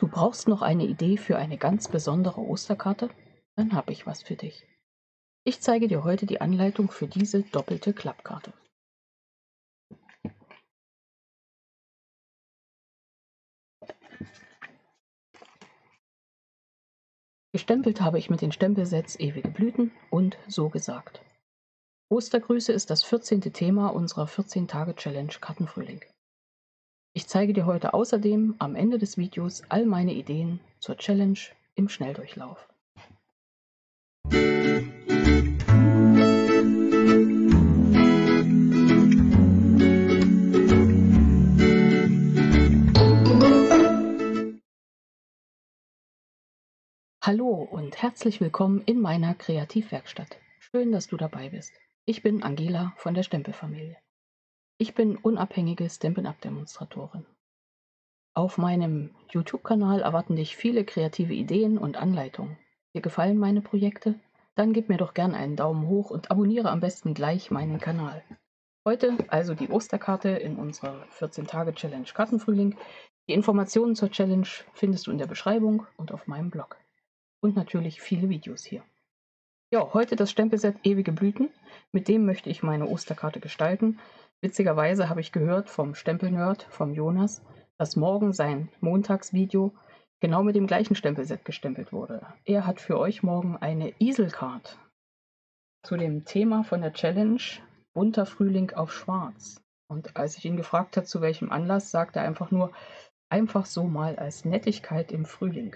brauchst noch eine Idee für eine ganz besondere Osterkarte? Dann habe ich was für dich. Ich zeige dir heute die Anleitung für diese doppelte Klappkarte. Gestempelt habe ich mit den Stempelsets Ewige Blüten und So gesagt. Ostergrüße ist das 14. Thema unserer 14-Tage-Challenge Kartenfrühling. Ich zeige dir heute außerdem am Ende des Videos all meine Ideen zur Challenge im Schnelldurchlauf. Hallo und herzlich willkommen in meiner Kreativwerkstatt. Schön, dass du dabei bist. Ich bin Angela von der Stempelfamilie. Ich bin unabhängige Stampin'-Up-Demonstratorin. Auf meinem YouTube-Kanal erwarten dich viele kreative Ideen und Anleitungen. Dir gefallen meine Projekte? Dann gib mir doch gern einen Daumen hoch und abonniere am besten gleich meinen Kanal. Heute also die Osterkarte in unserer 14-Tage-Challenge Kartenfrühling. Die Informationen zur Challenge findest du in der Beschreibung und auf meinem Blog. Und natürlich viele Videos hier. Ja, heute das Stempelset Ewige Blüten. Mit dem möchte ich meine Osterkarte gestalten. Witzigerweise habe ich gehört vom Stempelnerd, vom Jonas, dass morgen sein Montagsvideo genau mit dem gleichen Stempelset gestempelt wurde. Er hat für euch morgen eine Easelcard zu dem Thema von der Challenge Bunter Frühling auf Schwarz. Und als ich ihn gefragt habe, zu welchem Anlass, sagte er einfach nur, einfach so mal als Nettigkeit im Frühling.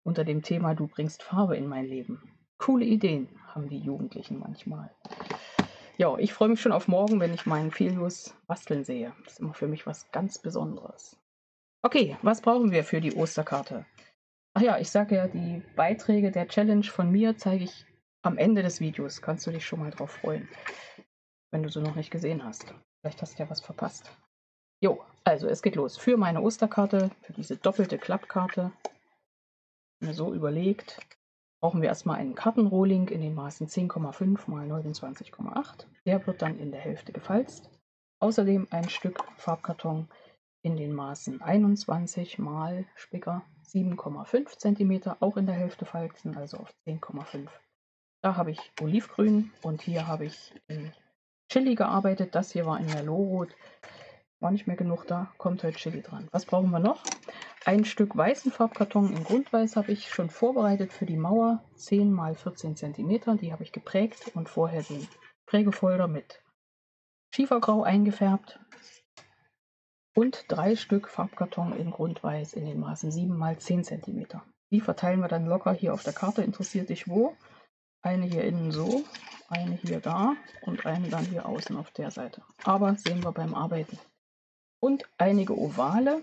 Unter dem Thema Du bringst Farbe in mein Leben. Coole Ideen haben die Jugendlichen manchmal. Ja, ich freue mich schon auf morgen, wenn ich meinen Filius basteln sehe. Das ist immer für mich was ganz Besonderes. Okay, was brauchen wir für die Osterkarte? Ach ja, ich sage ja, die Beiträge der Challenge von mir zeige ich am Ende des Videos. Kannst du dich schon mal drauf freuen, wenn du sie noch nicht gesehen hast. Vielleicht hast du ja was verpasst. Jo, also es geht los. Für meine Osterkarte, für diese doppelte Klappkarte, mir so überlegt, brauchen wir erstmal einen Kartenrohling in den Maßen 10,5 x 29,8. Der wird dann in der Hälfte gefalzt. Außerdem ein Stück Farbkarton in den Maßen 21 x Spicker 7,5 cm, auch in der Hälfte falzen, also auf 10,5. Da habe ich Olivgrün und hier habe ich in Chili gearbeitet. Das hier war in Merlot-Rot. War nicht mehr genug da, kommt heute Chili dran. Was brauchen wir noch? Ein Stück weißen Farbkarton in Grundweiß habe ich schon vorbereitet für die Mauer, 10 x 14 cm. Die habe ich geprägt und vorher den Prägefolder mit Schiefergrau eingefärbt. Und 3 Stück Farbkarton in Grundweiß in den Maßen 7 x 10 cm. Die verteilen wir dann locker hier auf der Karte, interessiert dich wo. Eine hier innen so, eine hier da und eine dann hier außen auf der Seite. Aber sehen wir beim Arbeiten. Und einige Ovale.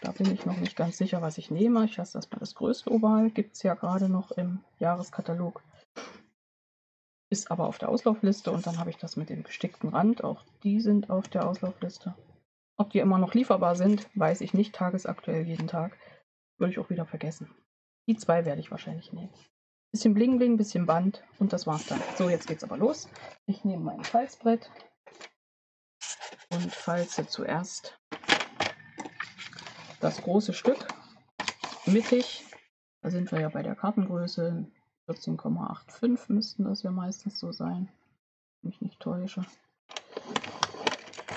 Da bin ich noch nicht ganz sicher, was ich nehme. Ich lasse erstmal das größte Oval. Gibt es ja gerade noch im Jahreskatalog. Ist aber auf der Auslaufliste. Und dann habe ich das mit dem gestickten Rand. Auch die sind auf der Auslaufliste. Ob die immer noch lieferbar sind, weiß ich nicht. Tagesaktuell jeden Tag. Würde ich auch wieder vergessen. Die 2 werde ich wahrscheinlich nehmen. Bisschen Bling Bling, bisschen Band. Und das war's dann. So, jetzt geht's aber los. Ich nehme mein Falzbrett und falze zuerst das große Stück mittig. Da sind wir ja bei der Kartengröße 14,85 müssten das ja meistens so sein, wenn ich nicht täusche.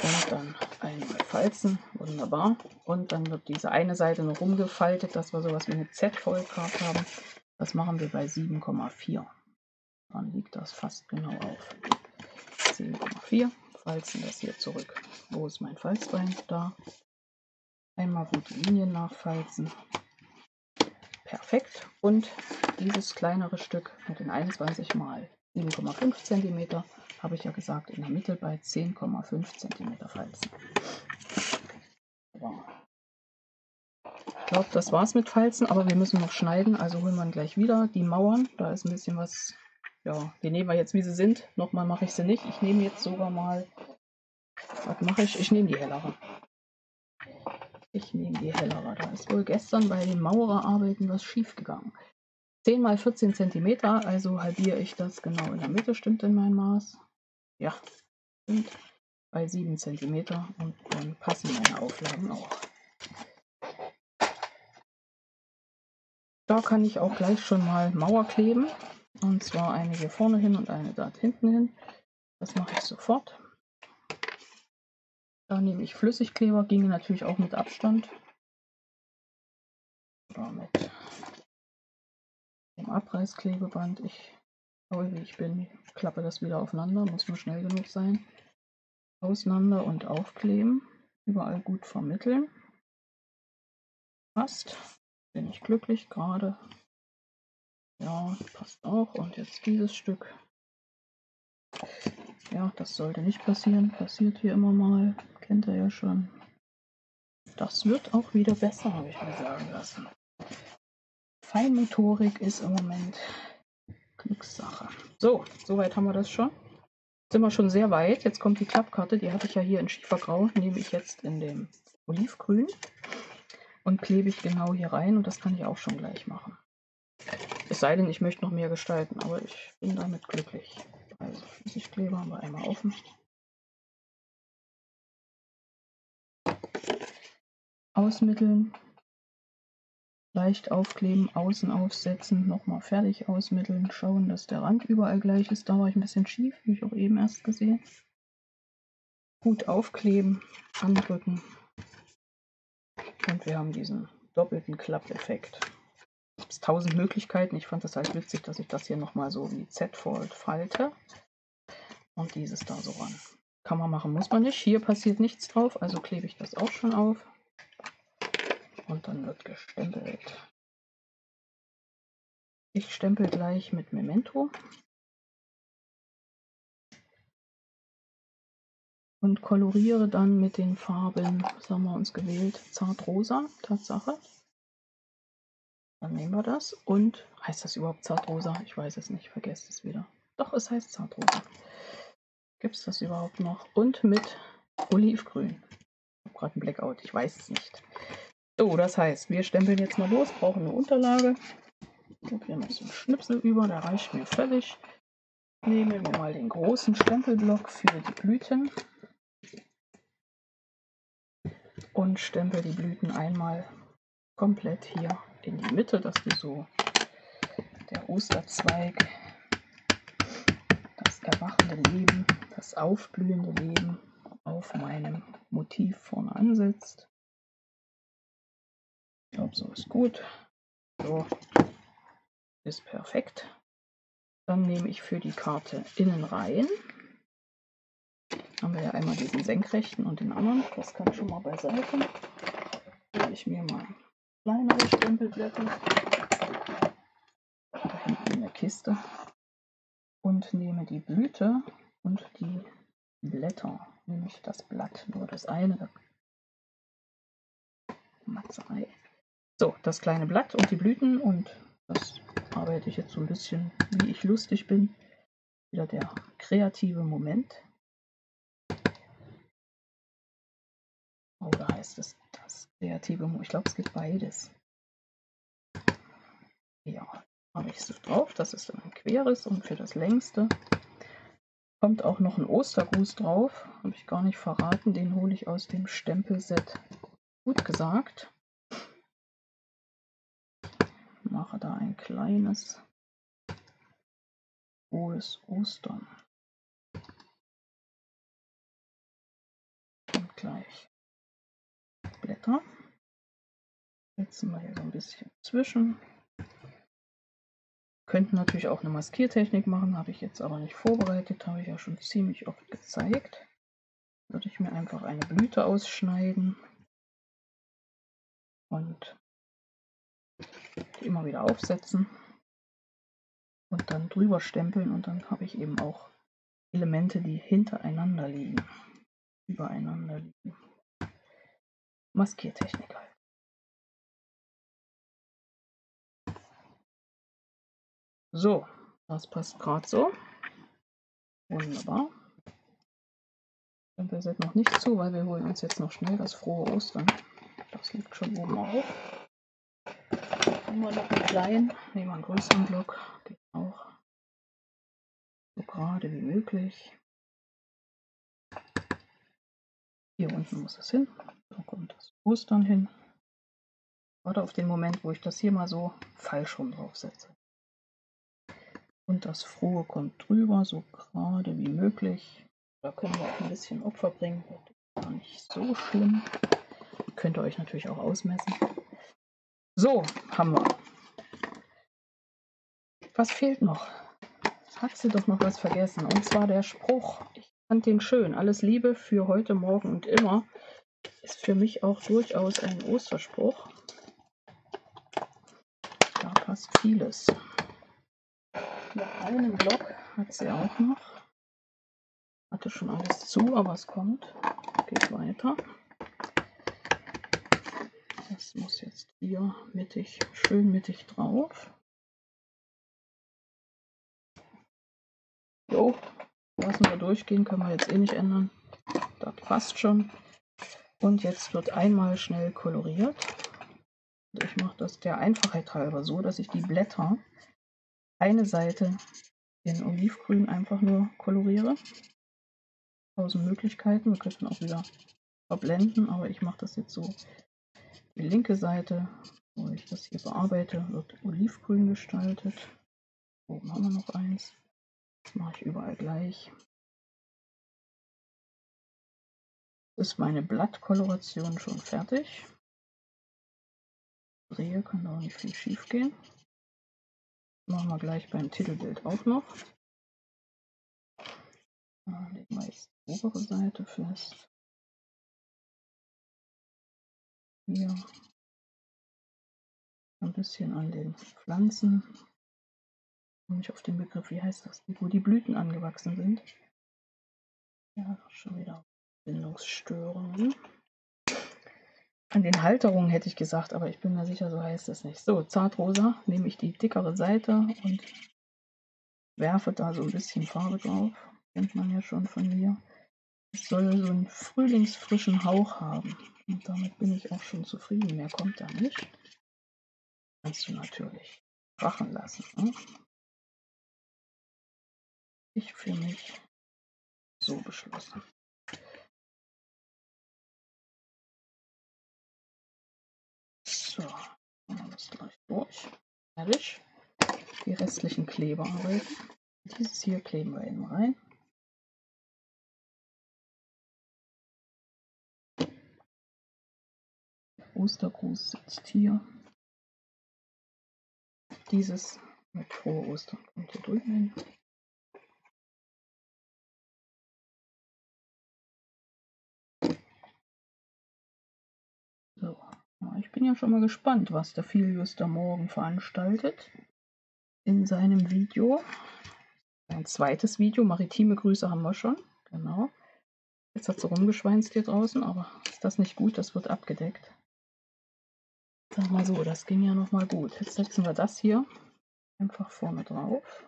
Und dann einmal falzen, wunderbar. Und dann wird diese eine Seite noch rumgefaltet, dass wir sowas wie eine Z-Fold-Card haben. Das machen wir bei 7,4. Dann liegt das fast genau auf 7,4. Falzen das hier zurück. Wo ist mein Falzbein? Da. Einmal gut die Linien nachfalzen. Perfekt. Und dieses kleinere Stück mit den 21 x 7,5 cm habe ich ja gesagt, in der Mitte bei 10,5 cm falzen. So. Ich glaube, das war's mit Falzen, aber wir müssen noch schneiden, also holen wir gleich wieder die Mauern. Da ist ein bisschen was, ja, die nehmen wir jetzt wie sie sind. Nochmal mache ich sie nicht. Ich nehme jetzt sogar mal, was mache ich? Ich nehme die hellere. Da ist wohl gestern bei den Maurerarbeiten was schief gegangen. 10 x 14 cm, also halbiere ich das genau in der Mitte, stimmt in mein Maß. Ja, stimmt. Bei 7 cm und dann passen meine Auflagen auch. Da kann ich auch gleich schon mal Mauer kleben. Und zwar eine hier vorne hin und eine da hinten hin. Das mache ich sofort. Da nehme ich Flüssigkleber, ginge natürlich auch mit Abstand. Oder mit dem Abreißklebeband. Ich schaue, wie ich bin, klappe das wieder aufeinander, muss nur schnell genug sein. Auseinander und aufkleben. Überall gut vermitteln. Passt. Bin ich glücklich gerade. Ja, passt auch. Und jetzt dieses Stück. Ja, das sollte nicht passieren. Passiert hier immer mal. Kennt ihr ja schon. Das wird auch wieder besser, habe ich mir sagen lassen. Feinmotorik ist im Moment Glückssache. So, soweit haben wir das schon. Sind wir schon sehr weit. Jetzt kommt die Klappkarte. Die hatte ich ja hier in Schiefergrau. Nehme ich jetzt in dem Olivgrün. Und klebe ich genau hier rein. Und das kann ich auch schon gleich machen. Es sei denn, ich möchte noch mehr gestalten. Aber ich bin damit glücklich. Also Flüssigkleber haben wir einmal offen. Ausmitteln. Leicht aufkleben, außen aufsetzen, nochmal fertig ausmitteln, schauen, dass der Rand überall gleich ist. Da war ich ein bisschen schief, habe ich auch eben erst gesehen. Gut aufkleben, andrücken und wir haben diesen doppelten Klappeffekt. Es gibt 1000 Möglichkeiten. Ich fand das halt witzig, dass ich das hier nochmal so wie Z-Fold falte und dieses da so ran. Kann man machen, muss man nicht. Hier passiert nichts drauf, also klebe ich das auch schon auf und dann wird gestempelt. Ich stempel gleich mit Memento und koloriere dann mit den Farben, was haben wir uns gewählt? Zartrosa, Tatsache. Dann nehmen wir das und heißt das überhaupt Zartrosa? Ich weiß es nicht, vergesst es wieder. Doch, es heißt Zartrosa. Gibt es das überhaupt noch? Und mit Olivgrün. Ich habe gerade einen Blackout, ich weiß es nicht. So, das heißt, wir stempeln jetzt mal los, brauchen eine Unterlage. Ich habe hier noch so einen Schnipsel über, der reicht mir völlig. Nehmen wir mal den großen Stempelblock für die Blüten und stempel die Blüten einmal komplett hier in die Mitte, dass die so der Osterzweig, das erwachende Leben, das aufblühende Leben auf meinem Motiv vorne ansetzt. Ich glaube, so ist gut. So ist perfekt. Dann nehme ich für die Karte Innenreihen. Haben wir ja einmal diesen senkrechten und den anderen. Das kann schon mal beiseite. Nehme ich mir mal kleinere Stempelblätter. Da hinten in der Kiste. Und nehme die Blüte und die Blätter. Nämlich das Blatt, nur das eine. Matzerei. So, das kleine Blatt und die Blüten und das arbeite ich jetzt so ein bisschen, wie ich lustig bin. Wieder der kreative Moment. Oder heißt es das kreative Moment? Ich glaube, es gibt beides. Ja, habe ich es drauf, dass es dann ein queres und für das längste kommt auch noch ein Ostergruß drauf. Habe ich gar nicht verraten, den hole ich aus dem Stempelset. Gut gesagt. Mache da ein kleines frohes Ostern. Und gleich Blätter. Setzen wir hier so ein bisschen zwischen. Könnten natürlich auch eine Maskiertechnik machen, habe ich jetzt aber nicht vorbereitet, habe ich ja schon ziemlich oft gezeigt. Würde ich mir einfach eine Blüte ausschneiden und die immer wieder aufsetzen und dann drüber stempeln und dann habe ich eben auch Elemente, die hintereinander liegen, übereinander liegen. Maskiertechnik halt. So, das passt gerade so. Wunderbar. Stempelset noch nicht zu, weil wir holen uns jetzt noch schnell das frohe Ostern. Das liegt schon oben auf. Nehmen wir noch einen kleinen, nehmen wir einen größeren Block, geht auch so gerade wie möglich. Hier unten muss es hin, da kommt das Ostern hin. Warte auf den Moment, wo ich das hier mal so falsch rum draufsetze. Und das Frohe kommt drüber, so gerade wie möglich. Da können wir auch ein bisschen Opfer bringen. Das ist gar nicht so schlimm. Könnt ihr euch natürlich auch ausmessen. So, haben wir. Was fehlt noch? Hat sie doch noch was vergessen. Und zwar der Spruch. Ich fand den schön. Alles Liebe für heute, morgen und immer. Ist für mich auch durchaus ein Osterspruch. Da passt vieles. Noch einen Block hat sie auch noch. Hatte schon alles zu, aber es kommt. Geht weiter. Das muss jetzt hier mittig, schön mittig drauf. Jo, lassen wir durchgehen, können wir jetzt eh nicht ändern. Das passt schon. Und jetzt wird einmal schnell koloriert. Ich mache das der Einfachheit halber so, dass ich die Blätter eine Seite in Olivgrün einfach nur koloriere. 1000 Möglichkeiten, wir könnten auch wieder verblenden, aber ich mache das jetzt so. Die linke Seite, wo ich das hier bearbeite, wird Olivgrün gestaltet. Oben haben wir noch eins. Das mache ich überall gleich. Ist meine Blattkoloration schon fertig. Drehe, kann da auch nicht viel schief gehen. Machen wir gleich beim Titelbild auch noch. Da legen wir jetzt die obere Seite fest. Hier ein bisschen an den Pflanzen. Komme ich auf den Begriff, wie heißt das? Wo die Blüten angewachsen sind. Ja, schon wieder Bindungsstörungen. An den Halterungen hätte ich gesagt, aber ich bin mir sicher, so heißt es nicht. So, zartrosa nehme ich die dickere Seite und werfe da so ein bisschen Farbe drauf. Kennt man ja schon von mir. Es soll so einen frühlingsfrischen Hauch haben. Und damit bin ich auch schon zufrieden. Mehr kommt da nicht. Kannst du natürlich krachen lassen. Ne? Ich für mich so beschlossen. So, machen wir das gleich durch. Fertig. Die restlichen Kleber arbeiten. Dieses hier kleben wir eben rein. Ostergruß sitzt hier. Dieses mit Frohe Ostern kommt hier drüben hin. So, ja, ich bin ja schon mal gespannt, was der Filius da morgen veranstaltet in seinem Video. Ein zweites Video, maritime Grüße haben wir schon. Genau. Jetzt hat sie rumgeschweinst hier draußen, aber ist das nicht gut? Das wird abgedeckt. Sag mal so, das ging ja noch mal gut. Jetzt setzen wir das hier einfach vorne drauf.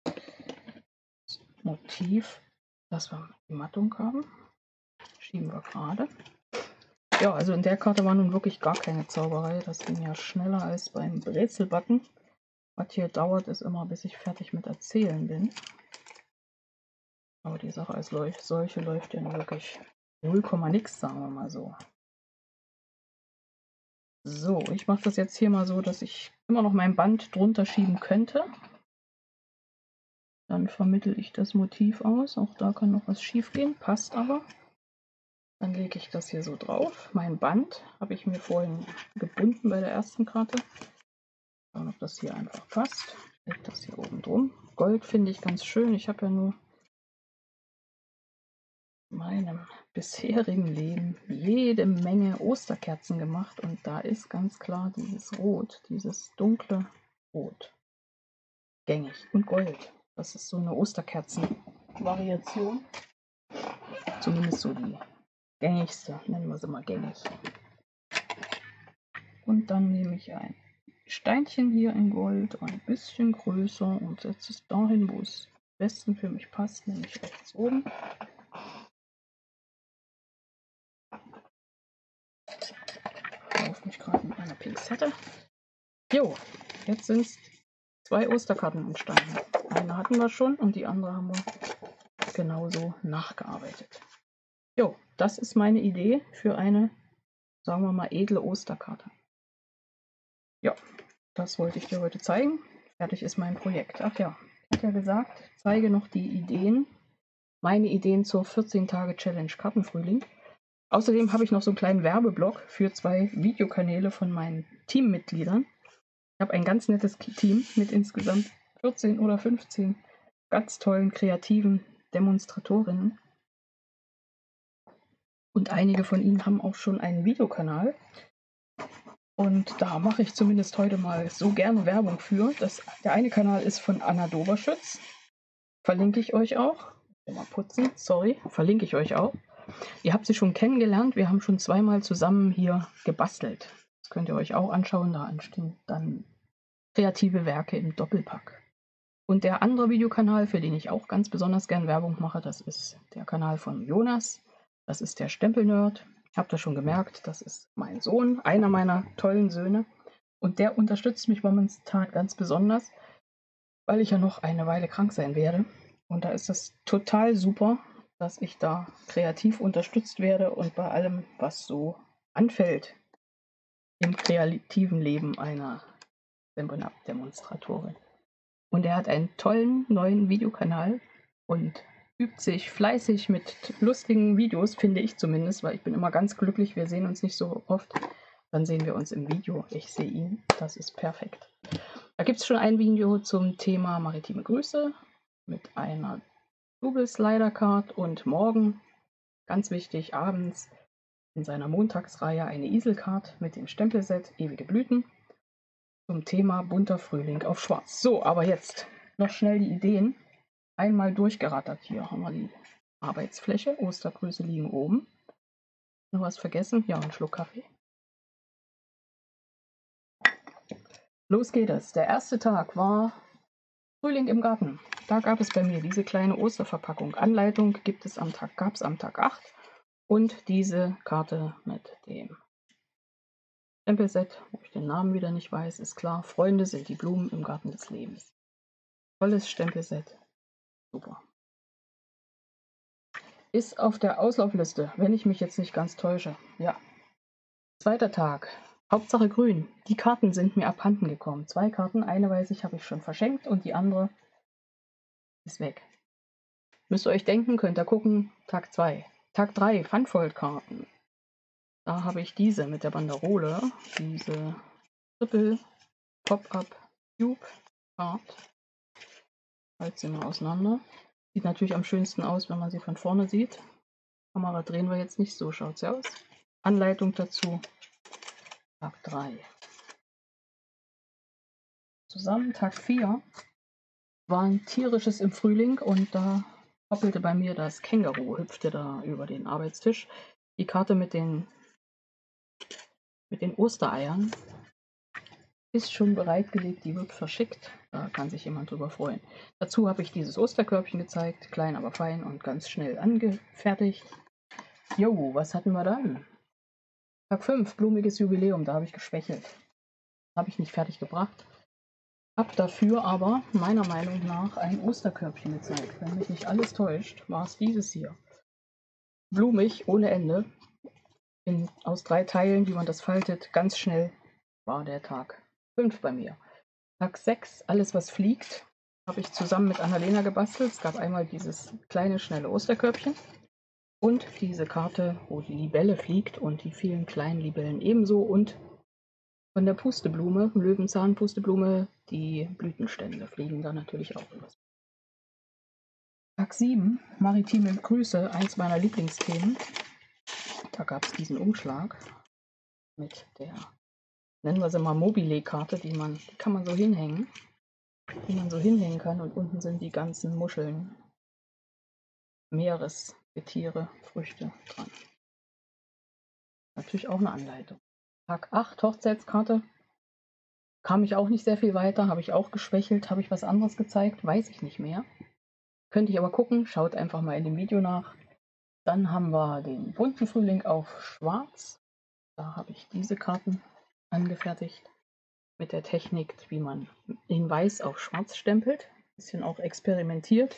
Das Motiv, dass wir die Mattung haben. Schieben wir gerade. Ja, also in der Karte war nun wirklich gar keine Zauberei. Das ging ja schneller als beim Brezelbacken. Was hier dauert, ist immer, bis ich fertig mit Erzählen bin. Aber die Sache als solche läuft ja nun wirklich 0, nix, sagen wir mal so. So, ich mache das jetzt hier mal so, dass ich immer noch mein Band drunter schieben könnte. Dann vermittle ich das Motiv aus. Auch da kann noch was schief gehen, passt aber. Dann lege ich das hier so drauf. Mein Band habe ich mir vorhin gebunden bei der ersten Karte. Schauen, ob das hier einfach passt. Ich lege das hier oben drum. Gold finde ich ganz schön. Ich habe ja nur in meinem bisherigen Leben jede Menge Osterkerzen gemacht. Und da ist ganz klar dieses Rot, dieses dunkle Rot gängig. Und Gold. Das ist so eine Osterkerzen-Variation. Zumindest so die gängigste, nennen wir sie mal gängig. Und dann nehme ich ein Steinchen hier in Gold, ein bisschen größer und setze es dahin, wo es am besten für mich passt, nämlich rechts oben. Ich laufe mich gerade mit meiner Pinzette. Jo, jetzt sind es 2 Osterkarten entstanden. Eine hatten wir schon und die andere haben wir genauso nachgearbeitet. Jo, das ist meine Idee für eine, sagen wir mal, edle Osterkarte. das wollte ich dir heute zeigen. Fertig ist mein Projekt. Ach ja, ich hatte ja gesagt, zeige noch die Ideen, meine Ideen zur 14-Tage-Challenge Kartenfrühling. Außerdem habe ich noch so einen kleinen Werbeblock für 2 Videokanäle von meinen Teammitgliedern. Ich habe ein ganz nettes Team mit insgesamt 14 oder 15 ganz tollen, kreativen Demonstratorinnen. Und einige von ihnen haben auch schon einen Videokanal. Und da mache ich zumindest heute mal so gerne Werbung für. Der eine Kanal ist von Anna Doberschütz. Verlinke ich euch auch. Mal putzen, sorry. Verlinke ich euch auch. Ihr habt sie schon kennengelernt. Wir haben schon zweimal zusammen hier gebastelt. Das könnt ihr euch auch anschauen. Da entstehen dann kreative Werke im Doppelpack. Und der andere Videokanal, für den ich auch ganz besonders gern Werbung mache, das ist der Kanal von Jonas. Das ist der Stempelnerd. Habt ihr schon gemerkt, das ist mein Sohn, einer meiner tollen Söhne. Und der unterstützt mich momentan ganz besonders, weil ich ja noch eine Weile krank sein werde. Und da ist das total super, dass ich da kreativ unterstützt werde und bei allem, was so anfällt im kreativen Leben einer Demonstratorin. Und er hat einen tollen neuen Videokanal und übt sich fleißig mit lustigen Videos, finde ich zumindest, weil ich bin immer ganz glücklich, wir sehen uns nicht so oft. Dann sehen wir uns im Video. Ich sehe ihn, das ist perfekt. Da gibt es schon ein Video zum Thema maritime Grüße mit einer Double-Slider-Card und morgen, ganz wichtig, abends in seiner Montagsreihe eine Easel-Card mit dem Stempelset Ewige Blüten zum Thema bunter Frühling auf Schwarz. So, aber jetzt noch schnell die Ideen. Einmal durchgerattert. Hier haben wir die Arbeitsfläche. Ostergrüße liegen oben. Noch was vergessen? Ja, einen Schluck Kaffee. Los geht es. Der erste Tag war Frühling im Garten. Da gab es bei mir diese kleine Osterverpackung. Anleitung gab es am Tag 8 und diese Karte mit dem Stempelset, wo ich den Namen wieder nicht weiß, ist klar. Freunde sind die Blumen im Garten des Lebens. Tolles Stempelset. Super. Ist auf der Auslaufliste, wenn ich mich jetzt nicht ganz täusche. Ja. Zweiter Tag. Hauptsache grün. Die Karten sind mir abhanden gekommen. 2 Karten. Eine weiß ich, habe ich schon verschenkt und die andere ist weg. Müsst ihr euch denken, könnt ihr gucken. Tag 2. Tag 3. Funfold-Karten. Da habe ich diese mit der Banderole. Diese Triple Pop-Up Cube Card. Halt sie mal auseinander. Sieht natürlich am schönsten aus, wenn man sie von vorne sieht. Kamera drehen wir jetzt nicht, so schaut sie aus. Anleitung dazu. Tag 3. Zusammen Tag 4 war ein tierisches im Frühling und da hoppelte bei mir das Känguru, hüpfte da über den Arbeitstisch. Die Karte mit den Ostereiern ist schon bereitgelegt, die wird verschickt. Da kann sich jemand drüber freuen. Dazu habe ich dieses Osterkörbchen gezeigt, klein aber fein und ganz schnell angefertigt. Jo, was hatten wir dann? Tag 5, blumiges Jubiläum, da habe ich geschwächelt. Habe ich nicht fertig gebracht. Hab dafür aber meiner Meinung nach ein Osterkörbchen gezeigt. Wenn mich nicht alles täuscht, war es dieses hier. Blumig, ohne Ende. Aus 3 Teilen, wie man das faltet, ganz schnell war der Tag 5 bei mir. Tag 6, alles was fliegt, habe ich zusammen mit Annalena gebastelt. Es gab einmal dieses kleine, schnelle Osterkörbchen und diese Karte, wo die Libelle fliegt und die vielen kleinen Libellen ebenso und von der Pusteblume, Löwenzahn-Pusteblume, die Blütenstände fliegen da natürlich auch über. Tag 7, maritime Grüße, eins meiner Lieblingsthemen. Da gab es diesen Umschlag mit der, nennen wir sie mal Mobile-Karte, die kann man so hinhängen, kann und unten sind die ganzen Muscheln, Meeresgetiere, Früchte dran. Natürlich auch eine Anleitung. Tag 8, Hochzeitskarte. Kam ich auch nicht sehr viel weiter, habe ich auch geschwächelt, habe ich was anderes gezeigt, weiß ich nicht mehr. Könnte ich aber gucken, schaut einfach mal in dem Video nach. Dann haben wir den bunten Frühling auf Schwarz. Da habe ich diese Karten angefertigt mit der Technik, wie man in Weiß auf Schwarz stempelt. Ein bisschen auch experimentiert.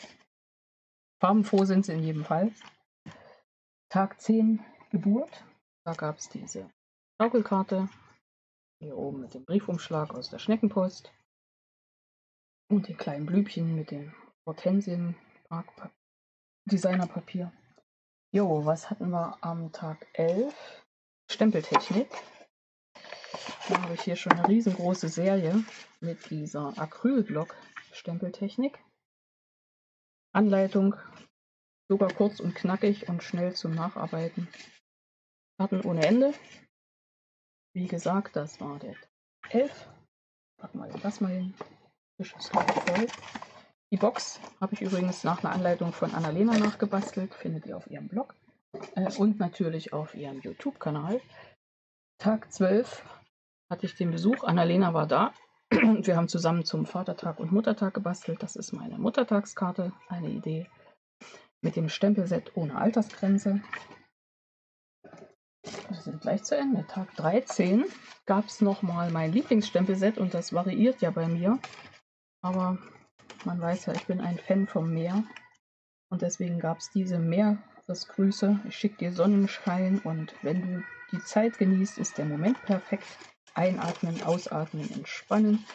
Farbenfroh sind sie in jedem Fall. Tag 10 Geburt. Da gab es diese Schaukelkarte Hier oben mit dem Briefumschlag aus der Schneckenpost und den kleinen Blübchen mit den Hortensien Designerpapier. Jo, was hatten wir am Tag 11? Stempeltechnik. Da habe ich hier schon eine riesengroße Serie mit dieser Acrylblock-Stempeltechnik. Anleitung, sogar kurz und knackig und schnell zum Nacharbeiten. Karten ohne Ende. Wie gesagt, das war der 11. Packen wir das mal hin. Tisch ist gleich voll. Die Box habe ich übrigens nach einer Anleitung von Annalena nachgebastelt. Findet ihr auf ihrem Blog. Und natürlich auf ihrem YouTube-Kanal. Tag 12 hatte ich den Besuch. Annalena war da. Wir haben zusammen zum Vatertag und Muttertag gebastelt. Das ist meine Muttertagskarte. Eine Idee mit dem Stempelset ohne Altersgrenze. Wir sind gleich zu Ende. Tag 13 gab es nochmal mein Lieblingsstempelset und das variiert ja bei mir. Aber man weiß ja, ich bin ein Fan vom Meer. Und deswegen gab es diese Meeresgrüße. Ich schicke dir Sonnenschein und wenn du die Zeit genießt, ist der Moment perfekt. Einatmen, ausatmen, entspannen.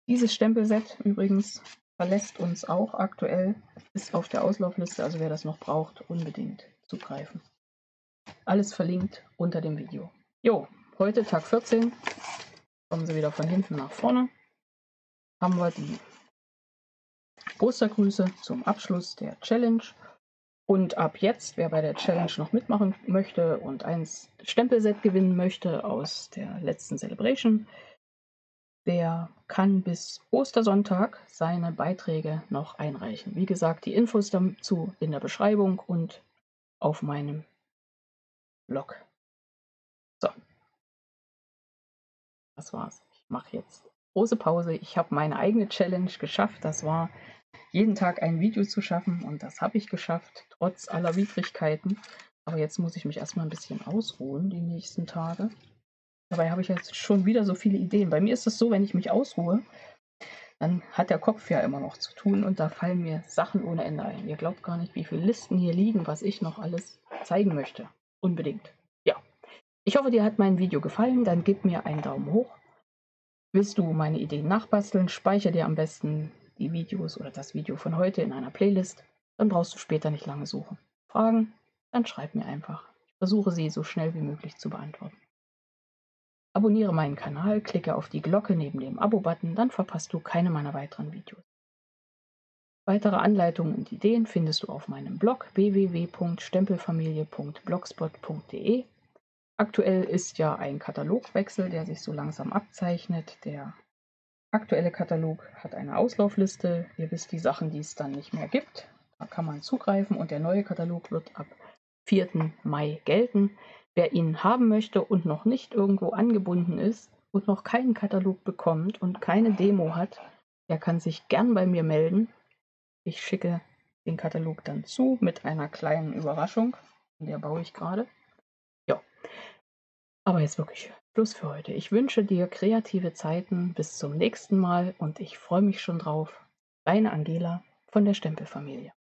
Dieses Stempelset übrigens verlässt uns auch aktuell, ist auf der Auslaufliste, also wer das noch braucht, unbedingt zugreifen. Alles verlinkt unter dem Video. Jo, heute Tag 14, kommen sie wieder von hinten nach vorne, haben wir die Ostergrüße zum Abschluss der Challenge. Und ab jetzt, wer bei der Challenge noch mitmachen möchte und ein Stempelset gewinnen möchte aus der letzten Celebration, der kann bis Ostersonntag seine Beiträge noch einreichen. Wie gesagt, die Infos dazu in der Beschreibung und auf meinem Blog. So, das war's. Ich mache jetzt große Pause. Ich habe meine eigene Challenge geschafft. Das war, jeden Tag ein Video zu schaffen und das habe ich geschafft, trotz aller Widrigkeiten. Aber jetzt muss ich mich erstmal ein bisschen ausruhen, die nächsten Tage. Dabei habe ich jetzt schon wieder so viele Ideen. Bei mir ist es so, wenn ich mich ausruhe, dann hat der Kopf ja immer noch zu tun und da fallen mir Sachen ohne Ende ein. Ihr glaubt gar nicht, wie viele Listen hier liegen, was ich noch alles zeigen möchte. Unbedingt. Ja. Ich hoffe, dir hat mein Video gefallen. Dann gib mir einen Daumen hoch. Willst du meine Ideen nachbasteln, speichere dir am besten die Videos oder das Video von heute in einer Playlist. Dann brauchst du später nicht lange suchen. Fragen? Dann schreib mir einfach. Ich versuche sie so schnell wie möglich zu beantworten. Abonniere meinen Kanal, klicke auf die Glocke neben dem Abo-Button, dann verpasst du keine meiner weiteren Videos. Weitere Anleitungen und Ideen findest du auf meinem Blog www.stempelfamilie.blogspot.de. Aktuell ist ja ein Katalogwechsel, der sich so langsam abzeichnet. Der aktuelle Katalog hat eine Auslaufliste. Ihr wisst die Sachen, die es dann nicht mehr gibt. Da kann man zugreifen und der neue Katalog wird ab 4. Mai gelten. Wer ihn haben möchte und noch nicht irgendwo angebunden ist und noch keinen Katalog bekommt und keine Demo hat, der kann sich gern bei mir melden. Ich schicke den Katalog dann zu mit einer kleinen Überraschung. In der baue ich gerade. Ja, aber jetzt wirklich Schluss für heute. Ich wünsche dir kreative Zeiten. Bis zum nächsten Mal und ich freue mich schon drauf. Deine Angela von der Stempelfamilie.